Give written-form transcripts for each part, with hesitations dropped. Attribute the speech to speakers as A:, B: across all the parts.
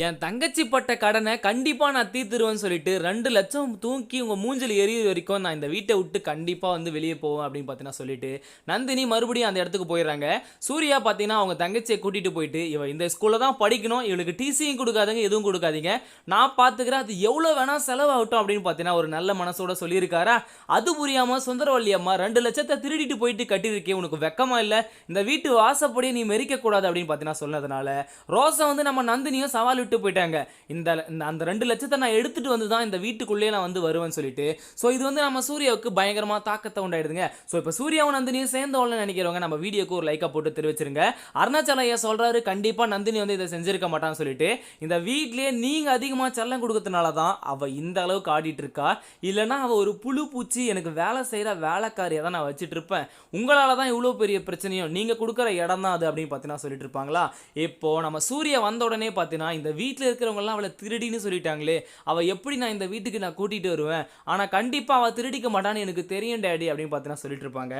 A: என் தங்கச்சி பட்ட கடனை கண்டிப்பா நான் தீர்த்துருவேன்னு சொல்லிட்டு 2 லட்சம் தூக்கி உங்க மூஞ்சில எறிகிற வரைக்கும் நான் இந்த வீட்டை விட்டு கண்டிப்பா வந்து வெளியே போவேன் அப்படின்னு பார்த்தீங்கன்னா சொல்லிட்டு நந்தினி மறுபடியும் அந்த இடத்துக்கு போயிடுறாங்க. சூர்யா பார்த்தீங்கன்னா அவங்க தங்கச்சியை கூட்டிட்டு போயிட்டு இவ இந்த ஸ்கூல்ல தான் படிக்கணும், இவளுக்கு டிசியும் கொடுக்காதீங்க, எதுவும் கொடுக்காதீங்க, நான் பார்த்துக்கிறேன், அது எவ்வளோ வேணா செலவாகட்டும் அப்படின்னு பார்த்தீங்கன்னா ஒரு நல்ல மனசோட சொல்லியிருக்காரா. அது புரியாம சுந்தரவல்லி அம்மா 2 லட்சத்தை திருடிட்டு போயிட்டு கட்டியிருக்கே, உனக்கு வெக்கமா இல்லை, இந்த வீட்டு வாசப்படியே நீ மெரிக்க கூடாது அப்படின்னு பார்த்தீங்கன்னா சொன்னதுனால ரோசா வந்து நம்ம நந்தினியும் சவால் விட்டு போயிட்டாங்க. இந்த அந்த 2 லட்சத்தை நான் எடுத்துட்டு வந்து தான் இந்த வீட்டுக்குள்ளேயே நான் வந்து வருவேன்னு சொல்லிட்டு. ஸோ இது வந்து நம்ம சூர்யாவுக்கு பயங்கரமா தாக்கத்தை உண்டாயிடுதுங்க. ஸோ இப்போ சூர்யாவும் நந்தினியும் சேர்ந்தவள்னு நினைக்கிறவங்க நம்ம வீடியோக்கு ஒரு லைக்கை போட்டு தெரிவிச்சிருங்க. அருணாச்சல ஐயா சொல்றாரு கண்டிப்பா நந்தினி வந்து இதை செஞ்சிருக்க மாட்டான்னு சொல்லிட்டு. இந்த வீட்லயே நீங்க அதிகமா செல்லம் கொடுக்கறதுனால தான் அவ இந்த அளவுக்கு ஆடிட்டு இருக்கா. இல்லைன்னா அவ ஒரு புழு பூச்சி, எனக்கு வேலை செய்யற வேலைக்காரியை தான் நான் வச்சுட்டு இருப்பேன், உங்களால தான் இவ்வளோ பெரிய பிரச்சனையும், நீங்க கொடுக்குற இடம் தான் அது அப்படின்னு பார்த்தீங்கன்னா சொல்லிட்டு இருப்பாங்களா. இப்போ நம்ம சூர்யா வந்த உடனே பார்த்தீங்கன்னா இந்த வீட்டில் இருக்கிறவங்கலாம் அவளை திருடின்னு சொல்லிட்டாங்களே, அவள் எப்படி நான் இந்த வீட்டுக்கு நான் கூட்டிகிட்டு வருவேன், ஆனால் கண்டிப்பாக அவள் திருடிக்க மாட்டான்னு எனக்கு தெரியும் டேடி அப்படின்னு பார்த்தீங்கன்னா சொல்லிட்டு இருப்பாங்க.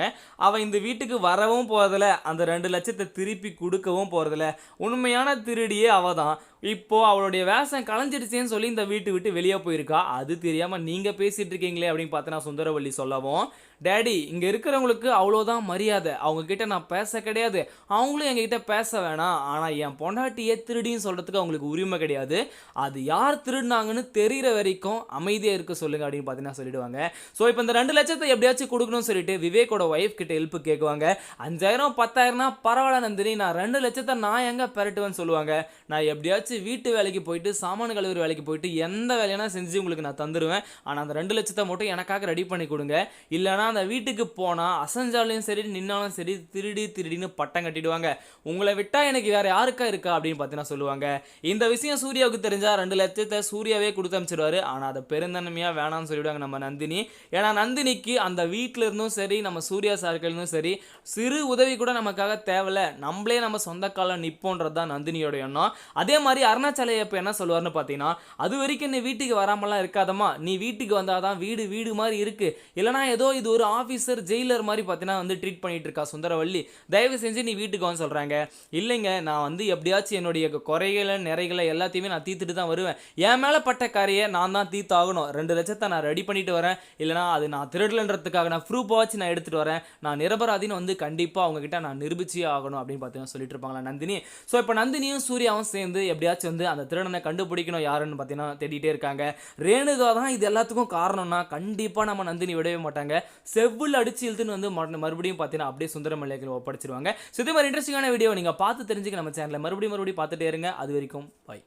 A: அவள் இந்த வீட்டுக்கு வரவும் போகிறதில்ல, அந்த 2 லட்சத்தை திருப்பி கொடுக்கவும் போகிறதில்ல, உண்மையான திருடியே அவள் தான். இப்போ அவளுடைய வேஷம் களைஞ்சிடுச்சேன்னு சொல்லி இந்த வீட்டு விட்டு வெளியே போயிருக்கா. அது தெரியாமல் நீங்கள் பேசிகிட்டு இருக்கீங்களே அப்படின்னு பார்த்தீங்கன்னா சுந்தரவல்லி சொல்லவும், டேடி இங்கே இருக்கிறவங்களுக்கு அவ்வளோதான் மரியாதை, அவங்க கிட்ட நான் பேச கிடையாது, அவங்களும் எங்ககிட்ட பேச வேணாம், ஆனால் என் பொண்டாட்டியே திருடின்னு சொல்கிறதுக்கு அவங்களுக்கு உரிமை கிடையாது, அது யார் திருடினாங்கன்னு தெரிகிற வரைக்கும் அமைதியாக இருக்க சொல்லுங்க அப்படின்னு பார்த்தீங்கன்னா சொல்லிடுவாங்க. ஸோ இப்போ இந்த 2 லட்சத்தை எப்படியாச்சும் கொடுக்கணும்னு சொல்லிட்டு விவேக்கோட ஒய்ஃப் கிட்ட ஹெல்ப் கேட்குவாங்க. 5000 10,000னா பரவாயில்ல நந்தினி, நான் 2 லட்சத்தை நான் எங்கே பெரட்டுவேன்னு சொல்லுவாங்க. நான் எப்படியாச்சும் வீட்டு வேலைக்கு போயிட்டு சாமான கழுவுற வேலைக்கு போயிட்டு எந்த வேலையான செஞ்சு உங்களுக்கு நான் தந்துடுவேன், ஆனால் அந்த 2 லட்சத்தை மட்டும் எனக்காக ரெடி பண்ணி கொடுங்க, இல்லைனா அந்த வீட்டுக்கு போனால் அசஞ்சாலையும் சரி நின்னாலும் சரி திருடின்னு பட்டம் கட்டிடுவாங்க, உங்களை விட்டா எனக்கு வேற யாருக்கா இருக்கா அப்படின்னு பார்த்தீங்கன்னா சொல்லுவாங்க. இந்த விஷயம் சூர்யாவுக்கு தெரிஞ்சா 2 லட்சத்தை சூர்யாவே கொடுத்து அமைச்சிடுவாரு. ஆனால் அதை பெருந்தன்மையாக வேணாம்னு சொல்லிவிடுவாங்க நம்ம நந்தினி. ஏன்னா நந்தினிக்கு அந்த வீட்டில் இருந்தும் சரி நம்ம சூர்யா சார்கிலும் சரி சிறு உதவி கூட நமக்காக தேவையில்ல, நம்மளே நம்ம சொந்த காலம் நிற்போன்றது தான் நந்தினியோட எண்ணம். அதே மாதிரி அருணாச்சலையா இப்போ என்ன சொல்லுவார்னு பார்த்தீங்கன்னா, அது வரைக்கும் நீ வீட்டுக்கு வராமலாம் இருக்காதம்மா, நீ வீட்டுக்கு வந்தாதான் வீடு மாதிரி இருக்கு, இல்லைனா ஏதோ இது ஒரு ஆஃபீஸர் ஜெயிலர் மாதிரி பார்த்தீங்கன்னா வந்து ட்ரீட் பண்ணிட்டு இருக்கா சுந்தரவல்லி, தயவு செஞ்சு நீ வீட்டுக்கு வந்து சொல்கிறாங்க. இல்லைங்க, நான் வந்து எப்படியாச்சும் என்னுடைய குறைகளை நிறைகளை எல்லாத்தையுமே நான் தீர்த்துட்டு தான் வருவேன், என் மேலே பட்ட காரையை நான் தான் தீர்த்தாகணும், 2 லட்சத்தை நான் ரெடி பண்ணிட்டு வரேன், இல்லைனா அது நான் திருடலன்றதுக்காக நான் ப்ரூஃப் வச்சு நான் எடுத்துகிட்டு வரேன், நான் நிரபராதின்னு வந்து கண்டிப்பாக அவங்ககிட்ட நான் நிரூபிச்சே ஆகணும் அப்படின்னு பார்த்தீங்கன்னா சொல்லிட்டு இருப்பாங்களா நந்தினி. ஸோ இப்போ நந்தினியும் சூர்யாவும் சேர்ந்து எப்படியாச்சும் வந்து அந்த திருடனை கண்டுபிடிக்கணும் யாருன்னு பார்த்தீங்கன்னா தேடிட்டே இருக்காங்க. ரேணுகா தான் இது எல்லாத்துக்கும் காரணம்னா கண்டிப்பாக நம்ம நந்தினி விடவே மாட்டாங்க, செவ்வில் அடிச்சு இழுத்துன்னு வந்து மறுபடியும் பார்த்தீங்கன்னா அப்படியே சுந்தரமல்லிக்கு ஒப்படைச்சிருவாங்க. ஸோ இதே மாதிரி இன்ட்ரெஸ்டிங்கான வீடியோ நீங்கள் பார்த்து தெரிஞ்சுக்க நம்ம சேனலை மறுபடியும் பார்த்துட்டே இருங்க. அது வரைக்கும் பாய்.